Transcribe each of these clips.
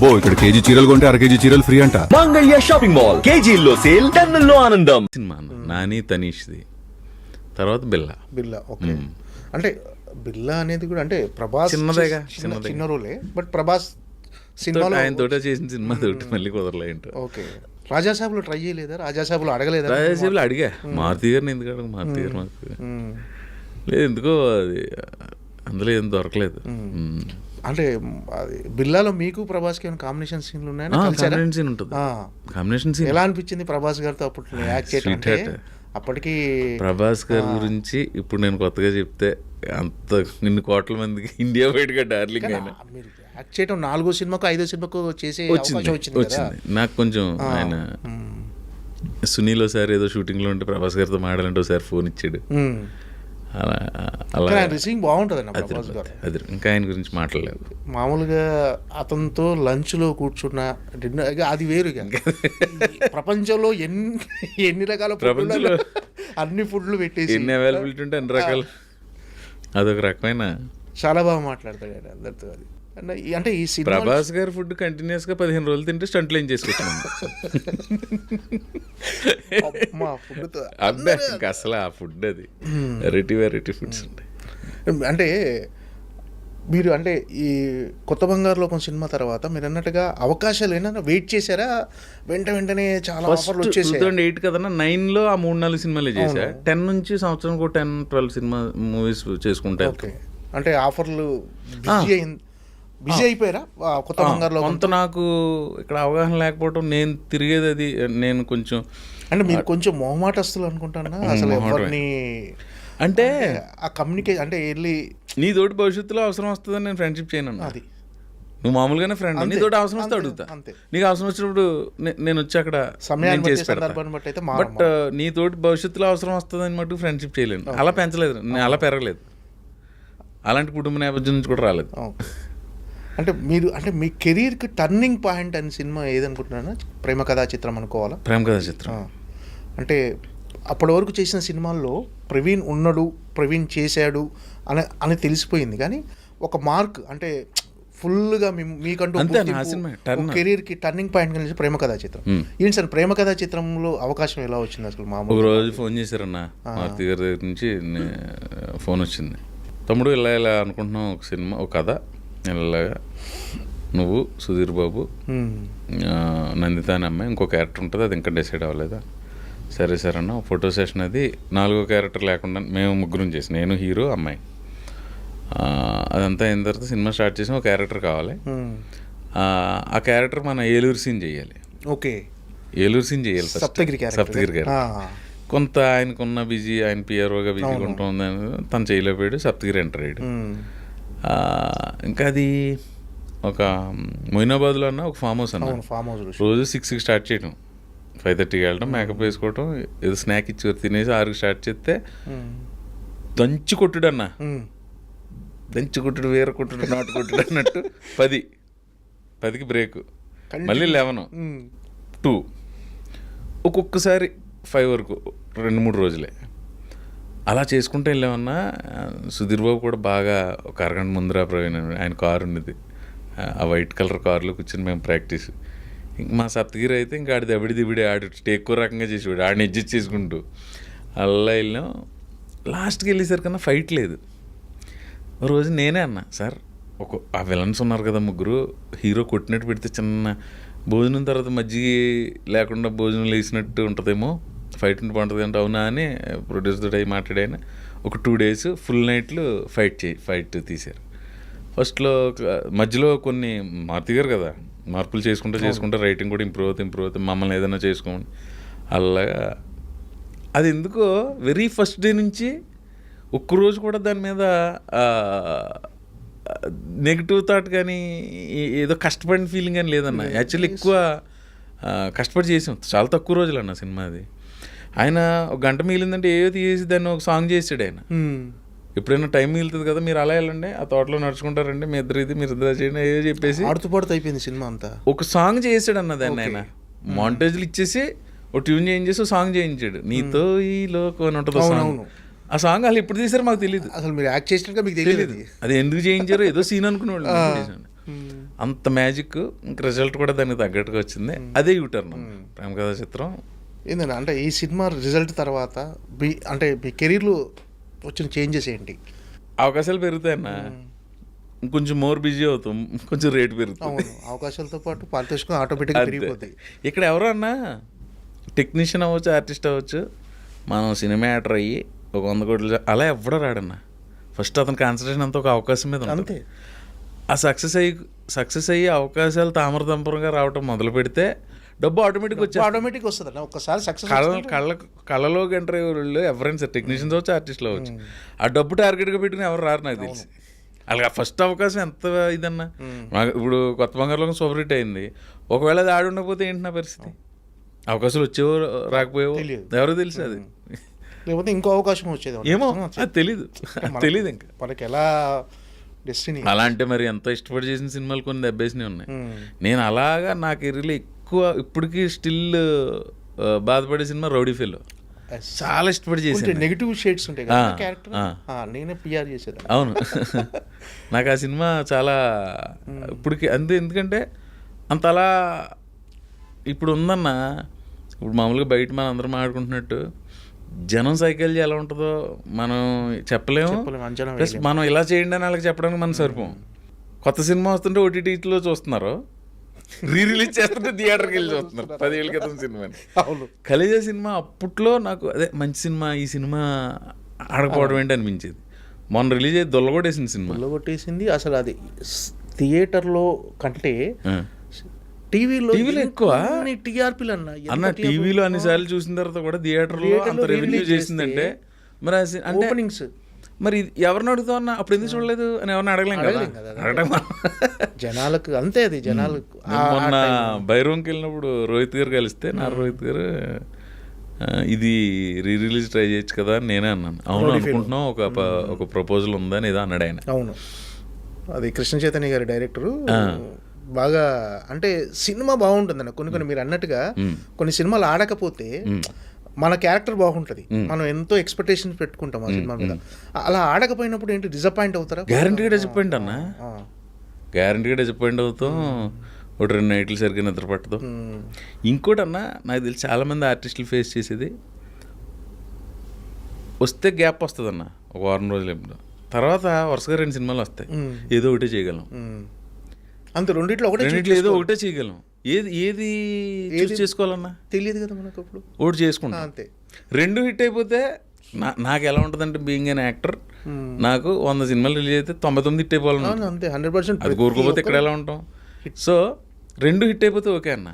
అబ్బో ఇక్కడ కేజీ చీరలు కొంటే అర కేజీ చీరలు ఫ్రీ అంట. మంగళ్య షాపింగ్ మాల్, కేజీల్లో సేల్, టన్నుల్లో ఆనందం. సినిమా నాని తనీష్ది, తర్వాత బిల్లా. బిల్లా ఓకే. అంటే బిల్లా అనేది కూడా అంటే ప్రభాస్ చిన్నదేగా, చిన్న రోలే, బట్ ప్రభాస్ సినిమాలో ఆయన తోట చేసిన సినిమా తోటి మళ్ళీ కుదరలే ఏంటో. ఓకే. రాజాసాబులో ట్రై చేయలేదా? రాజాసాబులో అడగలేదా? రాజాసేపులు అడిగా, మారుతి గారిని ఎందుకు అడగ, మారుతి గారు మాకు లేదు ఎందుకో అది అందులో ఏం దొరకలేదు. అంటే అది బిల్లాలో మీకు ప్రభాస్కి ఏమైనా కాంబినేషన్ సీన్లు ఉన్నాయని కాంబినేషన్ సీన్ ఉంటుంది. కాంబినేషన్ సీన్ ఎలా అనిపించింది ప్రభాస్ గారితో అప్పుడు యాక్ట్ చేయడం? అంటే అప్పటికి ప్రభాస్ గారి గురించి ఇప్పుడు నేను కొత్తగా చెప్తే అంత ఇన్ని కోట్ల మందికి ఇండియా బయటగా డార్లింగ్ అయినా. మీరు యాక్ట్ చేయడం 4వ సినిమాకు 5వ సినిమాకు చేసే అవకాశం వచ్చింది. నాకు కొంచెం ఆయన సునీల్ ఒకసారి ఏదో షూటింగ్లో ఉంటే ప్రభాస్ గారితో మాట్లాడంటే ఒకసారి ఫోన్ ఇచ్చాడు. అలా రిసీవింగ్ బాగుంటుంది ప్రభాస్ గారు. అది ఇంకా ఆయన గురించి మాట్లాడలేదు. మామూలుగా అతనితో లంచ్లో కూర్చున్న డిన్నర్ అది వేరుగా. ప్రపంచంలో ఎన్ని రకాల ప్రపంచంలో అన్ని ఫుడ్లు పెట్టేసి ఎన్ని అవైలబిలిటీ ఉంటే అన్ని రకాలు, అదొక రకమైన చాలా బాగా మాట్లాడతాడు ఆయన అందరితో. అది అంటే ఈ సినిమా ప్రభాస్ గారి ఫుడ్ కంటిన్యూస్ గా 15 రోజులు తింటే స్టంట్లు ఏం చేసుకుంటున్నాం. అబ్బే ఇంకా అసలు ఆ ఫుడ్ అది వెరైటీ ఫుడ్స్ ఉంటాయి. అంటే మీరు అంటే ఈ కొత్త బంగారు లోకం సినిమా తర్వాత మీరు అన్నట్టుగా అవకాశాలు ఏమైనా వెయిట్ చేశారా? వెంటనే చాలా ఆఫర్లు వచ్చేసాయి. 2008 కదన్నా, 9లో ఆ 3-4 సినిమాలే చేశా. 10 నుంచి సంవత్సరం 10-12 సినిమా మూవీస్ చేసుకుంటా. అంటే ఆఫర్లు బిజీ అయిపోయారా కొత్త బంగారు లోకం? కొంత నాకు ఇక్కడ అవగాహన లేకపోవడం, నేను తిరిగేది అది, నేను కొంచెం అంటే మీరు కొంచెం మొహమాటస్తులు అనుకుంటానా అసలు ఎవరిని అంటే ఆ కమ్యూనికేషన్ అంటే వెళ్ళి నీ తోటి భవిష్యత్తులో అవసరం వస్తుందని నేను ఫ్రెండ్షిప్ చేయను. అది నువ్వు మామూలుగానే ఫ్రెండ్, నీ తోటి అవసరం వస్తే అడుగుతా. నీకు అవసరం వచ్చినప్పుడు నేను వచ్చి అక్కడ చేసి పెడతా. బట్ నీ తోటి భవిష్యత్తులో అవసరం వస్తుందని మటుకు ఫ్రెండ్షిప్ చేయలేను. అలా పెంచలేదు, నేను అలా పెరగలేదు, అలాంటి కుటుంబ నేపథ్యం నుంచి కూడా రాలేదు. అంటే మీరు అంటే మీ కెరీర్కి టర్నింగ్ పాయింట్ అని సినిమా ఏదనుకుంటున్నారా? ప్రేమ కథా చిత్రం అనుకోవాలా? ప్రేమ కథా చిత్రం అంటే అప్పటి వరకు చేసిన సినిమాల్లో ప్రవీణ్ ఉన్నాడు, ప్రవీణ్ చేశాడు అని తెలిసిపోయింది. కానీ ఒక మార్క్ అంటే ఫుల్గా మీకంటూ కెరీర్కి టర్నింగ్ పాయింట్ కలిసి ప్రేమ కథా చిత్రం. ఏంటి సార్ ప్రేమ కథా చిత్రంలో అవకాశం ఎలా వచ్చింది అసలు? మామూలు ఒక రోజు ఫోన్ చేశారన్న, మారుతి గారి దగ్గర నుంచి ఫోన్ వచ్చింది. తమ్ముడు ఇలా అనుకుంటున్నాం ఒక సినిమా, ఒక కథ, ఇలాగా నువ్వు, సుధీర్ బాబు, నందిత అనే అమ్మాయి, ఇంకో క్యారెక్టర్ ఉంటుంది, అది ఇంకా డిసైడ్ అవ్వలేదా? సరే సార్ అన్న, ఫోటో సెషన్ అది 4వ క్యారెక్టర్ లేకుండా మేము ముగ్గురం చేసి, నేను హీరో అమ్మాయి, అదంతా అయిన తర్వాత సినిమా స్టార్ట్ చేసి ఒక క్యారెక్టర్ కావాలి. ఆ క్యారెక్టర్ మన ఏలూరు సీన్ చేయాలి. ఓకే, ఏలూరు సీన్ చేయాలి. సప్తగిరి గారు కొంత ఆయనకున్న బిజీ, ఆయన పిఆర్ఓగా బిజీగా ఉంటుంది, తను చేయలేకపోయాడు, సప్తగిరి ఎంటర్ అయ్యాడు. ఇంకా అది ఒక మొయినాబాద్లో అన్న ఒక ఫామ్ హౌస్ అన్న, రోజు 6కి స్టార్ట్ చేయడం, 5:30కి వెళ్ళడం, మేకప్ వేసుకోవడం, ఏదో స్నాక్ ఇచ్చి తినేసి 6కి స్టార్ట్ చేస్తే దంచి కొట్టుడు అన్న, దంచి కొట్టుడు, వేర కొట్టుడు, నాటు కొట్టుడు అన్నట్టు 10కి బ్రేక్, మళ్ళీ 11, 2, ఒక్కొక్కసారి 5 వరకు 2-3 రోజులే అలా చేసుకుంటూ వెళ్ళామన్నా. సుధీర్ బాబు కూడా బాగా ఒక అరగంట ముందర ప్రవీణ్, ఆయన కారు ఉన్నది, ఆ వైట్ కలర్ కారులో కూర్చొని మేము ప్రాక్టీస్. ఇంక మా సప్తగిరి అయితే ఇంకా ఆడి దబిడి ఆడు ఎక్కువ రకంగా చేసేవాడు, ఆడిని అడ్జస్ట్ చేసుకుంటూ అలా వెళ్ళాం. లాస్ట్కి వెళ్ళేసరికన్నా ఫైట్ లేదు. ఒక రోజు నేనే అన్నా, సార్ ఆ విలన్స్ ఉన్నారు కదా ముగ్గురు, హీరో కొట్టినట్టు పెడితే చిన్న భోజనం తర్వాత మజ్జిగ లేకుండా భోజనం లేచినట్టు ఉంటుందేమో, ఫైట్ ఉంటే బాగుంటుంది అంటే, అవునా అని ప్రొడ్యూసర్ అయ్యి మాట్లాడాయన. ఒక 2 days ఫుల్ నైట్లు ఫైట్ తీశారు. ఫస్ట్లో మధ్యలో కొన్ని మారుతి గారు కదా, మార్పులు చేసుకుంటూ రైటింగ్ కూడా ఇంప్రూవ్ అవుతుంది, మమ్మల్ని ఏదైనా చేసుకోండి అలాగా. అది ఎందుకో వెరీ ఫస్ట్ డే నుంచి ఒక్కరోజు కూడా దాని మీద నెగిటివ్ థాట్ కానీ ఏదో కష్టపడిన ఫీలింగ్ అని లేదన్న. యాక్చువల్లీ ఎక్కువ కష్టపడి చేసాం, చాలా తక్కువ రోజులు అన్న సినిమా అది. ఆయన ఒక గంట మిగిలిందంటే ఏదో తీసి దాన్ని ఒక సాంగ్ చేసాడు ఆయన. ఎప్పుడైనా టైం మిగులుతుంది కదా, మీరు అలా వెళ్ళండి, ఆ తోటలో నడుచుకుంటారండి, మీ ఇద్దరు ఇది మీరు ఇద్దరు చేయండి ఏదో చెప్పేసి ఆడుతూ అయిపోయింది సినిమా అంతా. ఒక సాంగ్ చేసాడు అన్న దాన్ని ఆయన, మాంటేజ్లు ఇచ్చేసి ఒక ట్యూన్ చేయించేసి సాంగ్ చేయించాడు, నీతో ఈ లోకం అని ఉంటుంది సాంగ్. ఆ సాంగ్ వాళ్ళు ఎప్పుడు తీసారో మాకు తెలియదు, అసలు మీరు యాక్ట్ చేసినట్టుగా మీకు తెలియదు, అది ఎందుకు చేయించారో ఏదో సీన్ అనుకునేవాళ్ళు. అంత మ్యాజిక్, ఇంకా రిజల్ట్ కూడా దానికి తగ్గట్టుగా వచ్చింది. అదే యూటర్న్ ప్రేమ కథా చిత్రం. ఏంటంటే అంటే ఈ సినిమా రిజల్ట్ తర్వాత మీ కెరీర్లో వచ్చిన చేంజెస్ ఏంటి? అవకాశాలు పెరుగుతాయన్న, కొంచెం మోర్ బిజీ అవుతాం, కొంచెం రేట్ పెరుగుతుంది. అవును, అవకాశాలతో పాటు పారితోషికం ఆటోమేటిక్గా పెరిగిపోతాయి. ఇక్కడ ఎవరు అన్నా టెక్నీషియన్ అవ్వచ్చు, ఆర్టిస్ట్ అవ్వచ్చు, మనం సినిమా యాక్టర్ అయ్యి ఒక 100 కోట్లు అలా ఎవడో రాడన్న. ఫస్ట్ అతని కాన్సన్ట్రేషన్ అంతా ఒక అవకాశం మీద అంతే. ఆ సక్సెస్ అయ్యి అవకాశాలు తామరతంపరంగా రావటం మొదలు పెడితే డబ్బు ఆటోమేటిక్ వస్తుంది అన్న. ఒక్కసారి సక్సెస్ కళ్ళలోకి ఎంటర్ అయ్యే వాళ్ళు ఎవరైనా సరే, టెక్నీషియన్స్ అవచ్చు, ఆర్టిస్టులు అవ్వచ్చు, ఆ డబ్బు టార్గెట్గా పెట్టుకుని ఎవరు రారు నాకు తెలిసి. అలాగే ఫస్ట్ అవకాశం ఎంత ఇదన్నా. ఇప్పుడు కొత్త బంగారులోకం సూపర్ హిట్ అయింది, ఒకవేళ అది ఆడి ఉండకపోతే ఏంటి నా పరిస్థితి? అవకాశాలు వచ్చేవో రాకపోయేవో ఎవరో తెలుసు. అది లేకపోతే ఇంకో అవకాశం వచ్చేది ఏమో, అది తెలీదు ఇంకా మనకి ఎలా డెస్టినీ. అలా అంటే మరి ఎంతో ఇష్టపడి చేసిన సినిమాలు కొన్ని దెబ్బేసినవి ఉన్నాయి. నేను అలాగా నా కెరీర్లో ఎక్కువ ఇప్పటికీ స్టిల్ బాధపడే సినిమా రౌడీ ఫెలో. చాలా ఇష్టపడి చేసాను. నెగిటివ్ షేడ్స్ ఉంటాయి కదా క్యారెక్టర్, నేనే పిఆర్ చేసేది. అవును, నాకు ఆ సినిమా చాలా ఇప్పటికి అంతే. ఎందుకంటే అంత అలా ఇప్పుడు ఉందన్న. ఇప్పుడు మామూలుగా బయట మనం అందరం మాట్లాడుకుంటున్నట్టు జనం సైకాలజీ ఎలా ఉంటుందో మనం చెప్పలేము. ప్లస్ మనం ఇలా చేయండి అని వాళ్ళకి చెప్పడానికి మనం సరిపోం. కొత్త సినిమా వస్తుంటే ఓటీటీలో చూస్తున్నారు, రిలీజ్ చేస్తుంటే థియేటర్కి వెళ్ళి చూస్తున్నారు. 10 ఏళ్ళ క్రితం సినిమాని. అవును, ఖలేజా సినిమా అప్పట్లో నాకు అదే మంచి సినిమా, ఈ సినిమా ఆడకపోవడం ఏంటి అనిపించేది. మొన్న రిలీజ్ అయ్యి దొల్లగొట్టేసింది సినిమా. దొల్లగొట్టేసింది అసలు. అది థియేటర్లో కంటే టీవీలో ఎక్కువ టీఆర్పీలు అన్న. టీవీలో అన్నిసార్లు చూసిన తర్వాత కూడా థియేటర్లో అంత రెవెన్యూ చేసిందంటే మరి అంటే ఓపెనింగ్స్ మరి ఎవరిని అడుగుతావు అన్న, అప్పుడు ఎందుకు చూడలేదు అని ఎవరిని అడగలేం కదా. జనాలకు అంతే, అది జనాలకు. మొన్న బైరోంకి వెళ్ళినప్పుడు రోహిత్ గారు కలిస్తే, నా రోహిత్ గారు ఇది రిలీజ్ ట్రై చేయొచ్చు కదా అని నేనే అన్నాను. అవును అనుకుంటున్నాం, ఒక ప్రపోజల్ ఉందని ఏదో అన్నాడు ఆయన. అవును, అది కృష్ణ చైతన్య గారి డైరెక్టరు. బాగా అంటే సినిమా బాగుంటుందన్న. కొన్ని మీరు అన్నట్టుగా కొన్ని సినిమాలు ఆడకపోతే మన క్యారెక్టర్ బాగుంటుంది, మనం ఎంతో ఎక్స్పెక్టేషన్స్ పెట్టుకుంటాం ఆ సినిమా మీద. అలా ఆడకపోయినప్పుడు ఏంటి, డిసప్పాయింట్ అవుతారా? గ్యారంటీగా డిసప్పాయింట్ అన్న, గ్యారంటీగా డిసప్పాయింట్ అవుతాం. 1-2 నైట్లు సరిగ్గా నిద్ర పట్టదు. ఇంకోటి అన్న, నాకు తెలిసి చాలామంది ఆర్టిస్టులు ఫేస్ చేసేది, వస్తే గ్యాప్ వస్తుంది అన్న, ఒక 1 వారం రోజులు ఎప్పుడు, తర్వాత వరుసగా 2 సినిమాలు వస్తాయి, ఏదో ఒకటే చేయగలం. అంతే, రెండిట్లో ఏదో ఒకటే చేయగలం. ఏది చూస్ చేసుకోవాలన్నా తెలియదు కదా మనకు. అప్పుడు ఒకటి చేసుకుంటాం అంతే. 2 హిట్ అయిపోతే నాకు ఎలా ఉంటుందంటే, బీయింగ్ అన్ యాక్టర్, నాకు 100 సినిమాలు రిలీజ్ అయితే 99 హిట్ అయిపోవాలన్నా. అంతే, 100%. అది కోరుకోపోతే ఇక్కడ ఎలా ఉంటాం? సో 2 హిట్ అయిపోతే ఓకే అన్న.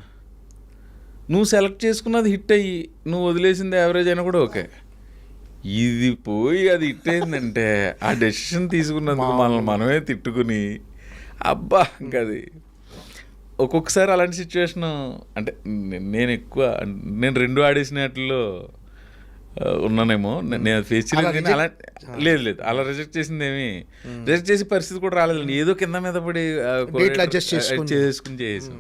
నువ్వు సెలెక్ట్ చేసుకున్నది హిట్ అయ్యి నువ్వు వదిలేసింది యావరేజ్ అయినా కూడా ఓకే. ఇది పోయి అది హిట్ అయిందంటే ఆ డెసిషన్ తీసుకున్నందుకు మనల్ని మనమే తిట్టుకుని అబ్బా ఇంకా అది ఒక్కొక్కసారి అలాంటి సిచ్యువేషన్. అంటే నేను 2 ఆడేసినట్లో ఉన్నానేమో, నేను ఫేస్ చేయలేదు. కానీ అలా లేదు అలా రిజెక్ట్ చేసింది ఏమి రిజెక్ట్ చేసే పరిస్థితి కూడా రాలేదు. ఏదో కింద మీద పడి చేసుకుని చేసాం.